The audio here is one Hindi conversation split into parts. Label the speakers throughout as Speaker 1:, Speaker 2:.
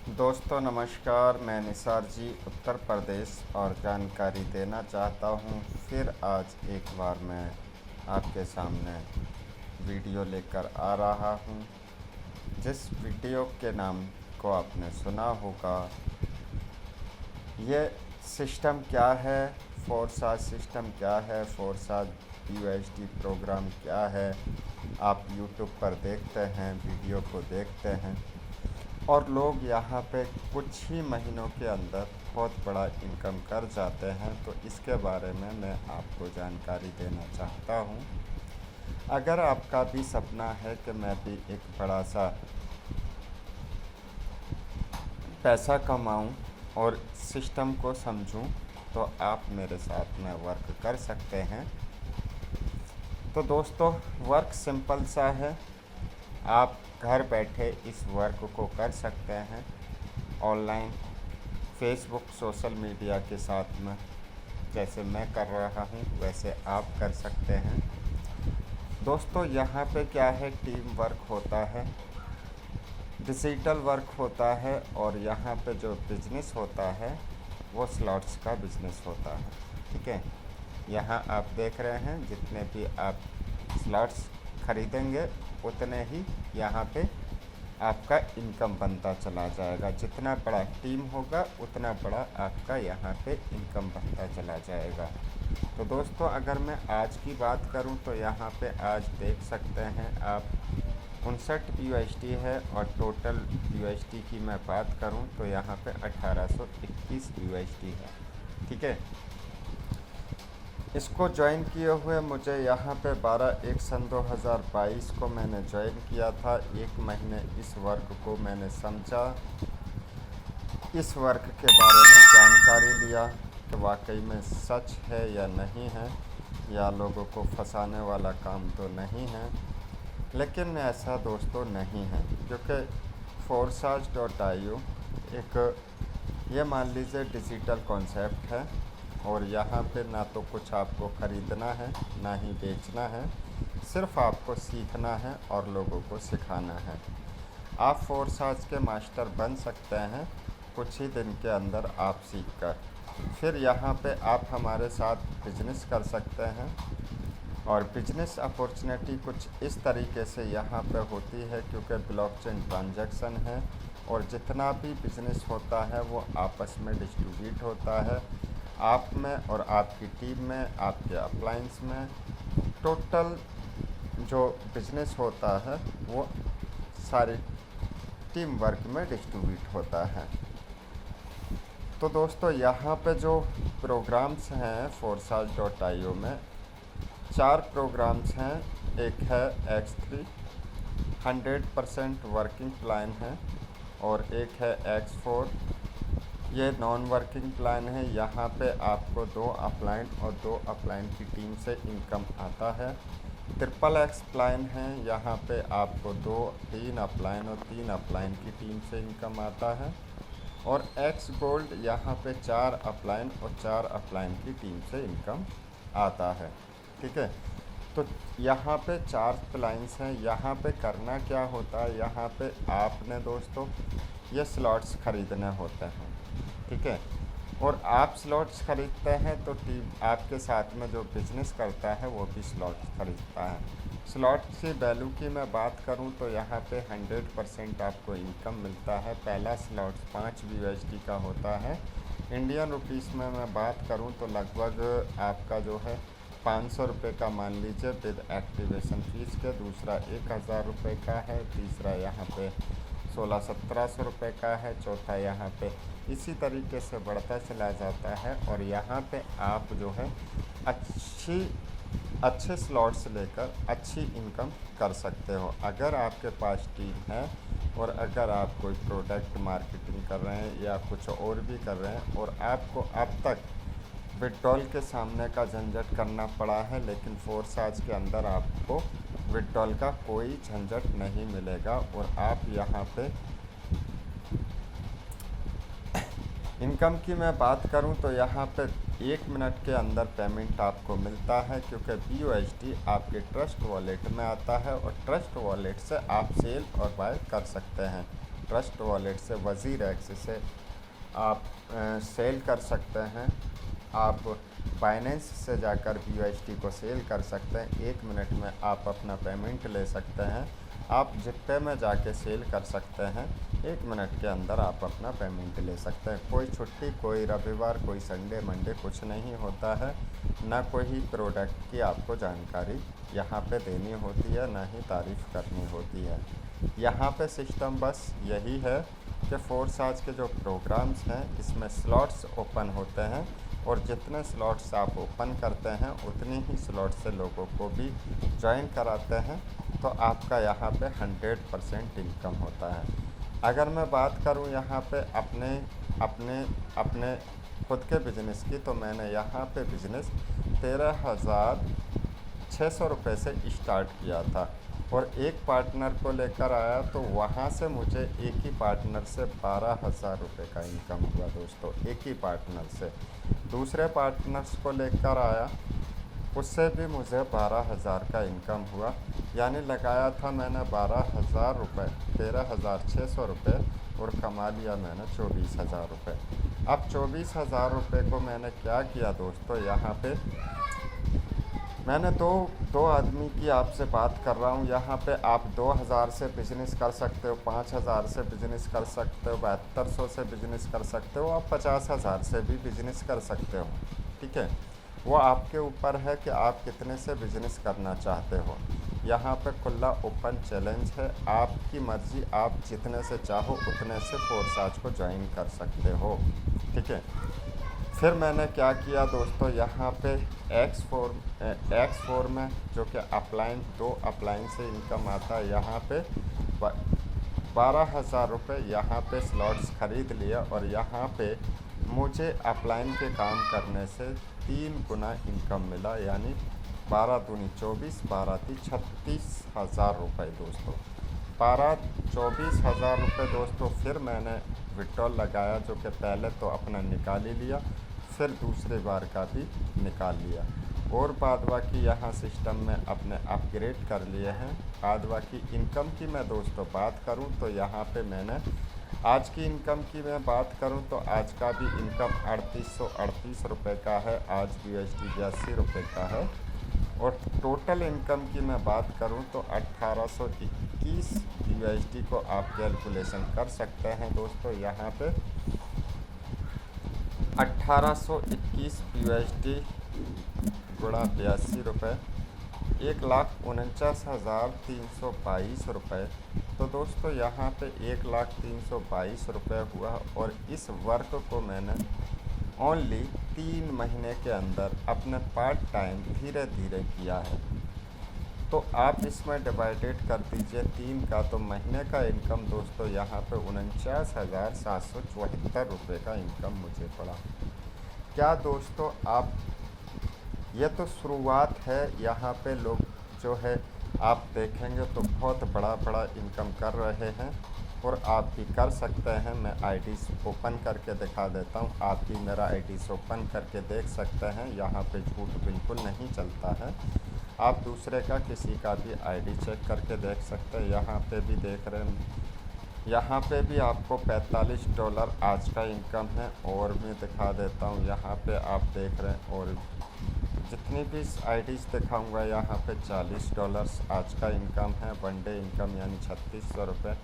Speaker 1: दोस्तों नमस्कार, मैं निसार जी उत्तर प्रदेश और जानकारी देना चाहता हूँ। फिर आज एक बार मैं आपके सामने वीडियो लेकर आ रहा हूँ। जिस वीडियो के नाम को आपने सुना होगा, ये सिस्टम क्या है, फोरसाज सिस्टम क्या है, फोरसाज यूएसडी प्रोग्राम क्या है। आप यूट्यूब पर देखते हैं, वीडियो को देखते हैं और लोग यहाँ पे कुछ ही महीनों के अंदर बहुत बड़ा इनकम कर जाते हैं। तो इसके बारे में मैं आपको जानकारी देना चाहता हूँ। अगर आपका भी सपना है कि मैं भी एक बड़ा सा पैसा कमाऊँ और सिस्टम को समझूँ, तो आप मेरे साथ में वर्क कर सकते हैं। तो दोस्तों, वर्क सिंपल सा है। आप घर बैठे इस वर्क को कर सकते हैं ऑनलाइन, फेसबुक, सोशल मीडिया के साथ में। जैसे मैं कर रहा हूँ वैसे आप कर सकते हैं। दोस्तों, यहाँ पे क्या है, टीम वर्क होता है, डिजिटल वर्क होता है और यहाँ पे जो बिज़नेस होता है वो स्लॉट्स का बिज़नेस होता है। ठीक है, यहाँ आप देख रहे हैं, जितने भी आप स्लॉट्स खरीदेंगे उतने ही यहाँ पे आपका इनकम बनता चला जाएगा। जितना बड़ा टीम होगा उतना बड़ा आपका यहाँ पे इनकम बनता चला जाएगा। तो दोस्तों, अगर मैं आज की बात करूँ तो यहाँ पे आज देख सकते हैं आप 59 यूएसडी है और टोटल यूएसडी की मैं बात करूँ तो यहाँ पे 1821 यूएसडी है। ठीक है, इसको ज्वाइन किए हुए मुझे यहाँ पे 12/1/2022 को मैंने ज्वाइन किया था। एक महीने इस वर्क को मैंने समझा, इस वर्क के बारे में जानकारी लिया कि वाकई में सच है या नहीं है, या लोगों को फंसाने वाला काम तो नहीं है। लेकिन ऐसा दोस्तों नहीं है, क्योंकि फोरसाज.io एक, ये मान लीजिए, डिजिटल कॉन्सेप्ट है और यहाँ पे ना तो कुछ आपको ख़रीदना है ना ही बेचना है, सिर्फ आपको सीखना है और लोगों को सिखाना है। आप फोरसाज के मास्टर बन सकते हैं कुछ ही दिन के अंदर आप सीख कर। फिर यहाँ पे आप हमारे साथ बिजनेस कर सकते हैं और बिजनेस अपॉर्चुनिटी कुछ इस तरीके से यहाँ पे होती है, क्योंकि ब्लॉकचेन ट्रांजैक्शन है और जितना भी बिजनेस होता है वो आपस में डिस्ट्रीब्यूट होता है, आप में और आपकी टीम में, आपके अप्लायंस में। टोटल जो बिजनेस होता है वो सारी टीम वर्क में डिस्ट्रीब्यूट होता है। तो दोस्तों, यहाँ पे जो प्रोग्राम्स हैं फोरसाज.io में, 4 प्रोग्राम्स हैं। एक है X3 100% वर्किंग प्लान है और एक है X4, ये नॉन वर्किंग प्लान है। यहाँ पे आपको 2 अपलाइन और 2 अपलाइन की टीम से इनकम आता है। XXX प्लान है, यहाँ पे आपको 3 अपलाइन और 3 अपलाइन की टीम से इनकम आता है। और X गोल्ड, यहाँ पे 4 अपलाइन और 4 अपलाइन की टीम से इनकम आता है। ठीक है, तो यहाँ पे 4 प्लान्स हैं। यहाँ पे करना क्या होता है, यहाँ पे आपने दोस्तों ये स्लॉट्स ख़रीदने होते हैं। ठीक है, और आप स्लॉट्स ख़रीदते हैं तो टीम आपके साथ में जो बिज़नेस करता है वो भी स्लॉट्स ख़रीदता है। स्लॉट की वैल्यू की मैं बात करूं तो यहाँ पे 100% आपको इनकम मिलता है। पहला स्लॉट 5 यूएसडी का होता है। इंडियन रुपीस में मैं बात करूं तो लगभग आपका जो है 500 रुपये का मान लीजिए विद एक्टिवेशन फ़ीस के। दूसरा 1000 रुपये का है। तीसरा यहाँ पे 1600-1700 रुपये का है। चौथा यहाँ पे इसी तरीके से बढ़ता चला जाता है और यहाँ पे आप जो है अच्छे स्लॉट्स लेकर अच्छी इनकम कर सकते हो। अगर आपके पास टीम है और अगर आप कोई प्रोडक्ट मार्केटिंग कर रहे हैं या कुछ और भी कर रहे हैं और आपको अब तक विड्रॉल के सामने का झंझट करना पड़ा है, लेकिन फोरसाज के अंदर आपको विड्रॉल का कोई झंझट नहीं मिलेगा और आप यहाँ पे इनकम की मैं बात करूं तो यहाँ पे 1 मिनट के अंदर पेमेंट आपको मिलता है, क्योंकि BUSD आपके ट्रस्ट वॉलेट में आता है और ट्रस्ट वॉलेट से आप सेल और बाय कर सकते हैं। ट्रस्ट वॉलेट से, वज़ीर एक्स से आप सेल कर सकते हैं। आप बाइनेंस से जाकर BUSD को सेल कर सकते हैं। 1 मिनट में आप अपना पेमेंट ले सकते हैं। आप जिप्पे में जाके सेल कर सकते हैं। 1 मिनट के अंदर आप अपना पेमेंट ले सकते हैं। कोई छुट्टी, कोई रविवार, कोई संडे मंडे कुछ नहीं होता है। ना कोई प्रोडक्ट की आपको जानकारी यहाँ पे देनी होती है, ना ही तारीफ़ करनी होती है। यहाँ पे सिस्टम बस यही है कि फोर्स आज के जो प्रोग्राम्स हैं इसमें स्लॉट्स ओपन होते हैं, और जितने स्लॉट्स आप ओपन करते हैं उतनी ही स्लॉट से लोगों को भी ज्वाइन कराते हैं, तो आपका यहाँ पे 100% इनकम होता है। अगर मैं बात करूँ यहाँ पे अपने अपने अपने खुद के बिज़नेस की, तो मैंने यहाँ पे बिज़नेस 13,600 रुपये से स्टार्ट किया था, और एक पार्टनर को लेकर आया तो वहाँ से मुझे एक ही पार्टनर से 12,000 रुपये का इनकम हुआ दोस्तों, एक ही पार्टनर से। दूसरे पार्टनर्स को लेकर आया, उससे भी मुझे 12,000 का इनकम हुआ, यानी लगाया था मैंने 12,000 रुपये, 13,600 रुपये, और कमा लिया मैंने 24,000 रुपये। अब 24,000 रुपये को मैंने क्या किया दोस्तों, यहाँ पे मैंने दो आदमी की आपसे बात कर रहा हूँ। यहाँ पे आप 2,000 से बिज़नेस कर सकते हो, 5,000 से बिज़नेस कर सकते हो, 7200 से बिज़नेस कर सकते हो, आप 50,000 से भी बिज़नेस कर सकते हो। ठीक है, वो आपके ऊपर है कि आप कितने से बिज़नेस करना चाहते हो। यहाँ पे खुला ओपन चैलेंज है, आपकी मर्ज़ी, आप जितने से चाहो उतने से फोर्स आज को ज्वाइन कर सकते हो। ठीक है, फिर मैंने क्या किया दोस्तों, यहाँ पे X4 में जो कि अपलाइन, 2 अपलाइन से इनकम आता है, यहाँ पे 12,000 रुपये यहाँ पे स्लॉट्स ख़रीद लिया, और यहाँ पे मुझे अपलाइन के काम करने से 3 गुना इनकम मिला, यानी 12 दूनी 24, 12 ती 36,000 रुपये दोस्तों, 24,000 रुपये दोस्तों। फिर मैंने विड्रॉल लगाया, जो कि पहले तो अपना निकाल ही लिया, फिर दूसरे बार का भी निकाल लिया, और बाद बाकी यहाँ सिस्टम में अपने अपग्रेड कर लिए हैं। बाद बाकी इनकम की मैं दोस्तों बात करूँ तो यहाँ पे मैंने आज की इनकम की मैं बात करूँ तो आज का भी इनकम 3838 रुपये का है, आज BUSD 82 रुपये का है। और टोटल इनकम की मैं बात करूं तो 1821 BUSD को आप कैलकुलेशन कर सकते हैं दोस्तों। यहाँ पे 1821 BUSD गुणा 82 रुपये, 1,49,322 रुपये। तो दोस्तों यहाँ पे 1,03,22 रुपये हुआ, और इस वर्क को मैंने ओनली 3 महीने के अंदर अपने पार्ट टाइम धीरे धीरे किया है। तो आप इसमें डिवाइडेड कर दीजिए 3 का, तो महीने का इनकम दोस्तों यहाँ पे 49,774 रुपये का इनकम मुझे पड़ा। क्या दोस्तों, आप, ये तो शुरुआत है। यहाँ पे लोग जो है आप देखेंगे तो बहुत बड़ा बड़ा इनकम कर रहे हैं, और आप भी कर सकते हैं। मैं आईडीज़ ओपन करके दिखा देता हूँ, आप भी मेरा आईडीज़ ओपन करके देख सकते हैं। यहाँ पे झूठ बिल्कुल नहीं चलता है। आप दूसरे का, किसी का भी आईडी चेक करके देख सकते हैं। यहाँ पे भी देख रहे हैं, यहाँ पे भी आपको $45 आज का इनकम है, और मैं दिखा देता हूँ। यहाँ पे आप देख रहे हैं, और जितनी भी आईडीज़ दिखाऊंगा यहाँ पे $40 आज का इनकम है। वन डे इनकम यानी 3600 रुपये।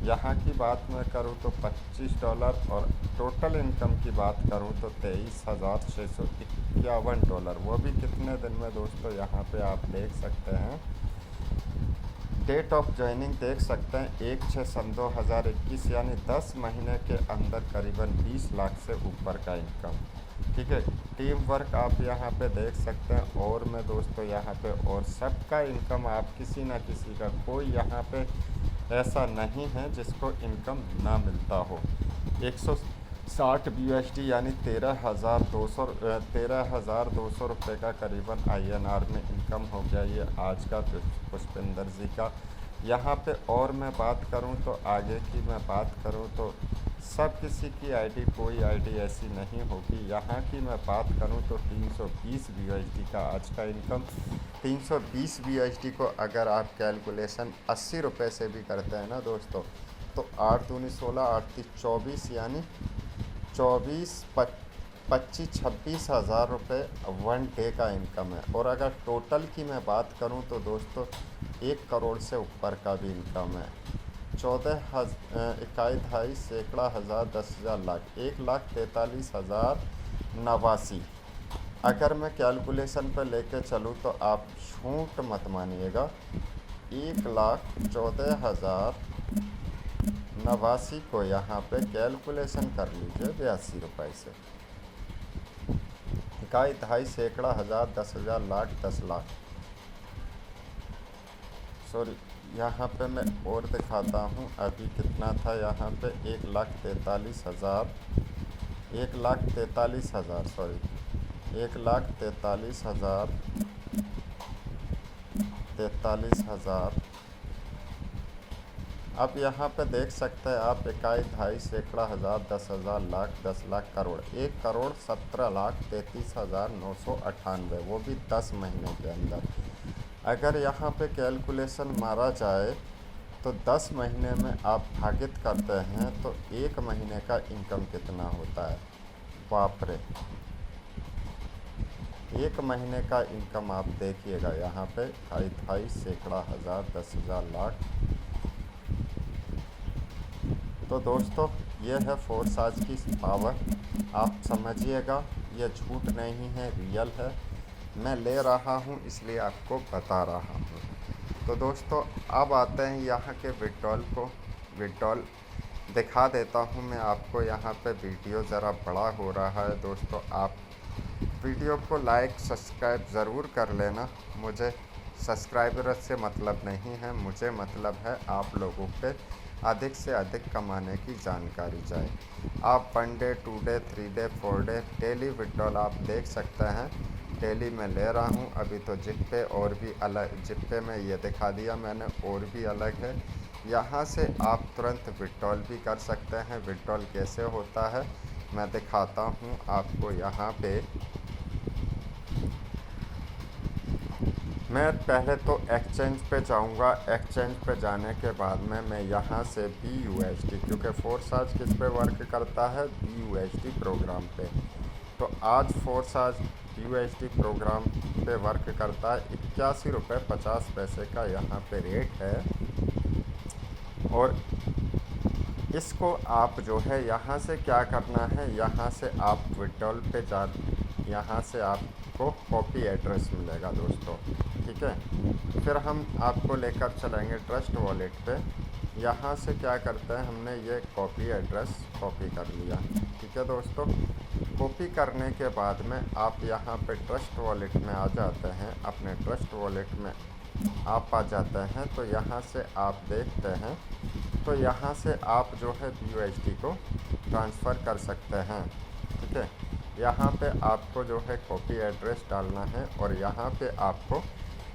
Speaker 1: यहाँ की बात मैं करूँ तो $25, और टोटल इनकम की बात करूँ तो $23,651। वो भी कितने दिन में दोस्तों, यहाँ पे आप देख सकते हैं। डेट ऑफ ज्वाइनिंग देख सकते हैं 1/6/2021, यानी 10 महीने के अंदर करीबन 20 लाख से ऊपर का इनकम। ठीक है, टीम वर्क आप यहाँ पे देख सकते हैं। और मैं दोस्तों यहाँ पे, और सबका इनकम, आप किसी ना किसी का, कोई यहाँ पे ऐसा नहीं है जिसको इनकम ना मिलता हो। 160 BUSD यानी 13,200 रुपये का करीबन INR में इनकम हो गया ये आज का पुष्पिंदर जी का। यहाँ पे और मैं बात करूँ तो, आगे की मैं बात करूँ तो सब किसी की आईडी, कोई आईडी ऐसी नहीं होगी। यहाँ की मैं बात करूँ तो 320 BUSD का आज का इनकम। 320 BUSD को अगर आप कैलकुलेशन 80 रुपये से भी करते हैं ना दोस्तों, तो 8 दूनी 16, 8 तीस 24, यानी 25-26 हज़ार रुपये 1 डे का इनकम है। और अगर टोटल की मैं बात करूं तो दोस्तों 1 करोड़ से ऊपर का भी इनकम है। 21, 22, सैकड़ा, हज़ार, 10,000, लाख, 1,43,089। अगर मैं कैलकुलेशन पर लेके चलूँ तो आप झूठ मत मानिएगा, 1,14,089 को यहाँ पे कैलकुलेशन कर लीजिए 82 रुपये से। 21, 22, सैकड़ा, हज़ार, 10,000, लाख, 10 लाख, सॉरी यहाँ पे मैं और दिखाता हूँ अभी कितना था। यहाँ पे 1,43,000, 1,43,000, सॉरी 1,43,043। अब यहाँ पे देख सकते हैं आप 21, 22, सैकड़ा, हज़ार, 10,000, लाख, 10 लाख, करोड़, 1,17,33,998, वो भी 10 महीने के अंदर। अगर यहाँ पे कैलकुलेशन मारा जाए तो 10 महीने में आप भागित करते हैं तो 1 महीने का इनकम कितना होता है। बाप रे, 1 महीने का इनकम आप देखिएगा यहाँ पे 22, 22, सैकड़ा, हज़ार, 10,000, लाख। तो दोस्तों ये है फोर्साज की पावर, आप समझिएगा, ये झूठ नहीं है, रियल है। मैं ले रहा हूँ इसलिए आपको बता रहा हूँ। तो दोस्तों अब आते हैं यहाँ के विड्रॉल को। विड्रॉल दिखा देता हूँ मैं आपको। यहाँ पे वीडियो ज़रा बड़ा हो रहा है दोस्तों, आप वीडियो को लाइक सब्सक्राइब ज़रूर कर लेना। मुझे सब्सक्राइबर से मतलब नहीं है, मुझे मतलब है आप लोगों पे अधिक से अधिक कमाने की जानकारी चाहिए। आप 1 day, 2 day, 3 day, 4 day daily withdrawal आप देख सकते हैं। डेली मैं ले रहा हूं। अभी तो जिप्पे और भी अलग, जिप्पे में ये दिखा दिया मैंने, और भी अलग है। यहाँ से आप तुरंत विड्रॉल भी कर सकते हैं। विड्रॉल कैसे होता है मैं दिखाता हूँ आपको। यहाँ पे मैं पहले तो एक्सचेंज पे जाऊंगा। एक्सचेंज पे जाने के बाद में मैं यहाँ से BUSD, क्योंकि फोर्साज किस पे वर्क करता है, BUSD प्रोग्राम पे। तो आज फोर्साज BUSD प्रोग्राम पे वर्क करता है। 81.50 का यहाँ पे रेट है। और इसको आप जो है यहाँ से क्या करना है, यहाँ से आप विड्रॉल पे यहाँ से आपको कॉपी एड्रेस मिलेगा दोस्तों, ठीक है। फिर हम आपको लेकर चलेंगे ट्रस्ट वॉलेट पे। यहाँ से क्या करते हैं, हमने ये कॉपी एड्रेस कॉपी कर लिया, ठीक है दोस्तों। कॉपी करने के बाद में आप यहाँ पे ट्रस्ट वॉलेट में आ जाते हैं। अपने ट्रस्ट वॉलेट में आप आ जाते हैं तो यहाँ से आप देखते हैं, तो यहाँ से आप जो है BUSD को ट्रांसफ़र कर सकते हैं, ठीक है। यहाँ पे आपको जो है कॉपी एड्रेस डालना है और यहाँ पे आपको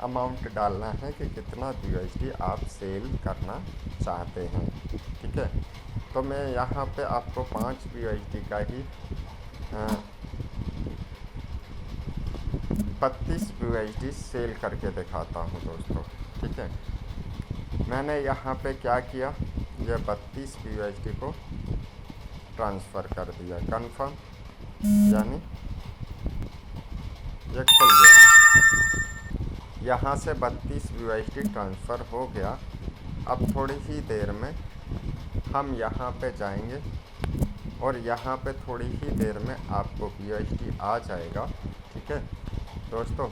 Speaker 1: अमाउंट डालना है कि कितना BUSD आप सेल करना चाहते हैं, ठीक है। तो मैं यहाँ पे आपको 5 BUSD का ही 32 BUSD सेल करके दिखाता हूँ दोस्तों, ठीक है। मैंने यहाँ पे क्या किया, ये 32 BUSD को ट्रांसफ़र कर दिया, कंफर्म, यानी ये खुल गया। यहाँ से 32 BUSD ट्रांसफ़र हो गया। अब थोड़ी ही देर में हम यहाँ पे जाएंगे और यहाँ पे थोड़ी ही देर में आपको BUSD आ जाएगा, ठीक है दोस्तों।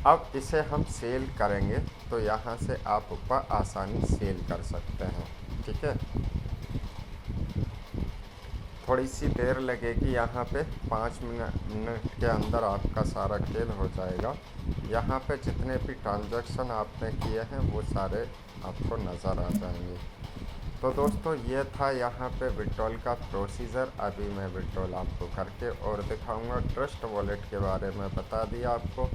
Speaker 1: अब इसे हम सेल करेंगे तो यहाँ से आप ऊपर आसानी सेल कर सकते हैं, ठीक है। थोड़ी सी देर लगेगी, यहाँ पे 5 मिनट के अंदर आपका सारा खेल हो जाएगा। यहाँ पे जितने भी ट्रांजैक्शन आपने किए हैं वो सारे आपको नज़र आ जाएंगे। तो दोस्तों ये था यहाँ पे विड्रॉल का प्रोसीजर। अभी मैं विड्रॉल आपको करके और दिखाऊंगा। ट्रस्ट वॉलेट के बारे में बता दिया आपको।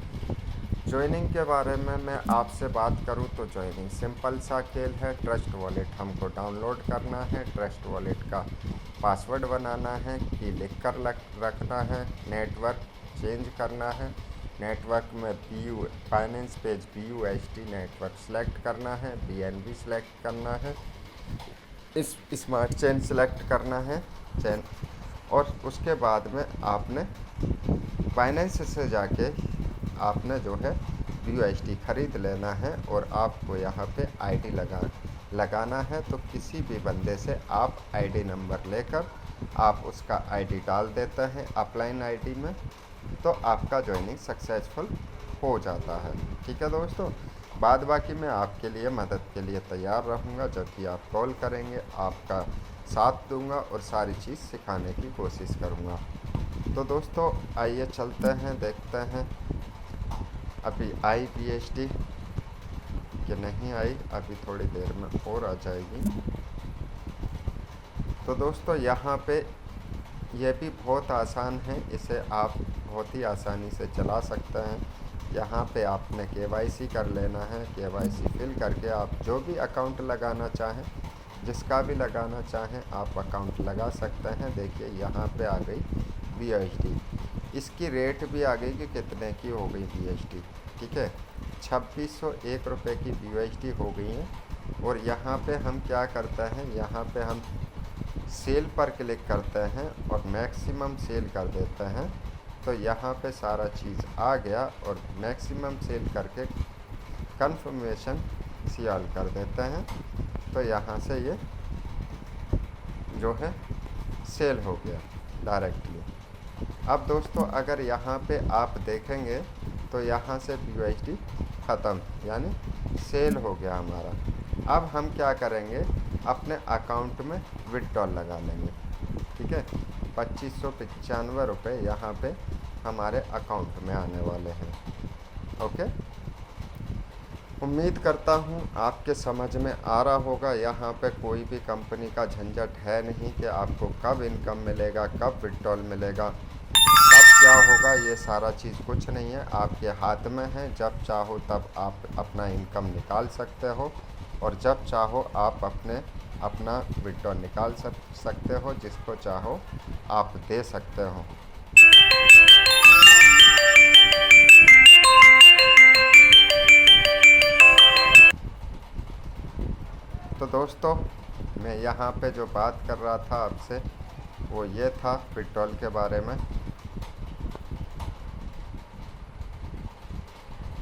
Speaker 1: ज्वाइनिंग के बारे में मैं आपसे बात करूं तो ज्वाइनिंग सिंपल सा खेल है। ट्रस्ट वॉलेट हमको डाउनलोड करना है, ट्रस्ट वॉलेट का पासवर्ड बनाना है, की लिख कर रखना है, नेटवर्क चेंज करना है, नेटवर्क में finance page BUSD network select करना है, BNB सेलेक्ट करना है, इस स्मार्ट चेन सेलेक्ट करना है, चेन, और उसके बाद में आपने बाइनेंस से जाके आपने जो है BUSD खरीद लेना है और आपको यहाँ पे आईडी लगाना है। तो किसी भी बंदे से आप आईडी नंबर लेकर आप उसका आईडी डाल देते हैं अपलाइन आईडी में, तो आपका ज्वाइनिंग सक्सेसफुल हो जाता है। ठीक है दोस्तों, बाद बाकी मैं आपके लिए मदद के लिए तैयार रहूँगा। जब भी आप कॉल करेंगे आपका साथ दूंगा और सारी चीज़ सिखाने की कोशिश करूँगा। तो दोस्तों आइए चलते हैं, देखते हैं अभी आई BUSD कि नहीं आई, अभी थोड़ी देर में और आ जाएगी। तो दोस्तों यहाँ पे ये भी बहुत आसान है, इसे आप बहुत ही आसानी से चला सकते हैं। यहाँ पे आपने KYC कर लेना है। KYC फिल करके आप जो भी अकाउंट लगाना चाहें, जिसका भी लगाना चाहें आप अकाउंट लगा सकते हैं। देखिए यहाँ पे आ गई BUSD, इसकी रेट भी आ गई कि कितने की हो गई BUSD। ठीक है, 2601 रुपये की BUSD हो गई है। और यहाँ पे हम क्या करते हैं, यहाँ पे हम सेल पर क्लिक करते हैं और मैक्सिमम सेल कर देते हैं। तो यहाँ पे सारा चीज़ आ गया और मैक्सिमम सेल करके कंफर्मेशन सियाल कर देते हैं। तो यहाँ से ये जो है सेल हो गया डायरेक्टली। अब दोस्तों अगर यहाँ पे आप देखेंगे तो यहाँ से BUSD ख़त्म, यानी सेल हो गया हमारा। अब हम क्या करेंगे, अपने अकाउंट में विड्रॉल लगा लेंगे। ठीक है, 2595 रुपये यहाँ पे हमारे अकाउंट में आने वाले हैं। ओके, उम्मीद करता हूँ आपके समझ में आ रहा होगा। यहाँ पे कोई भी कंपनी का झंझट है नहीं कि आपको कब इनकम मिलेगा, कब विड्रॉल मिलेगा, कब क्या होगा, ये सारा चीज़ कुछ नहीं है, आपके हाथ में है। जब चाहो तब आप अपना इनकम निकाल सकते हो और जब चाहो आप अपना विड्रॉल निकाल सकते हो, जिसको चाहो आप दे सकते हो। तो दोस्तों मैं यहाँ पे जो बात कर रहा था आपसे वो ये था विड्रॉल के बारे में।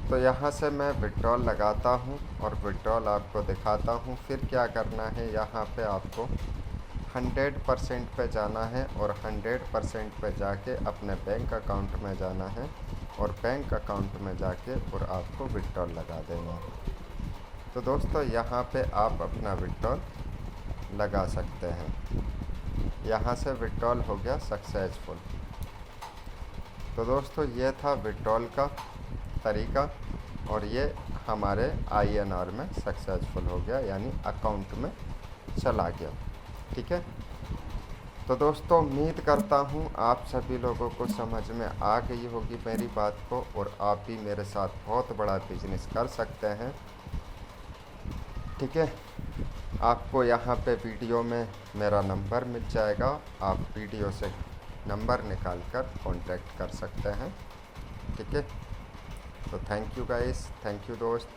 Speaker 1: तो यहाँ से मैं विड्रॉल लगाता हूँ और विड्रॉल आपको दिखाता हूँ। फिर क्या करना है, यहाँ पे आपको 100% पे जाना है और 100% पे जाके अपने बैंक अकाउंट में जाना है और बैंक अकाउंट में जाके और आपको विड्रॉल लगा देना है। तो दोस्तों यहाँ पे आप अपना विड्रॉल लगा सकते हैं। यहाँ से विड्रॉल हो गया सक्सेसफुल। तो दोस्तों ये था विड्रॉल का तरीका और ये हमारे INR में सक्सेसफुल हो गया, यानी अकाउंट में चला गया। ठीक है, तो दोस्तों उम्मीद करता हूँ आप सभी लोगों को समझ में आ गई होगी मेरी बात को और आप भी मेरे साथ बहुत बड़ा बिजनेस कर सकते हैं। ठीक है, आपको यहाँ पे वीडियो में मेरा नंबर मिल जाएगा, आप वीडियो से नंबर निकाल कर कॉन्टैक्ट कर सकते हैं। ठीक है, तो thank you guys, thank you दोस्त।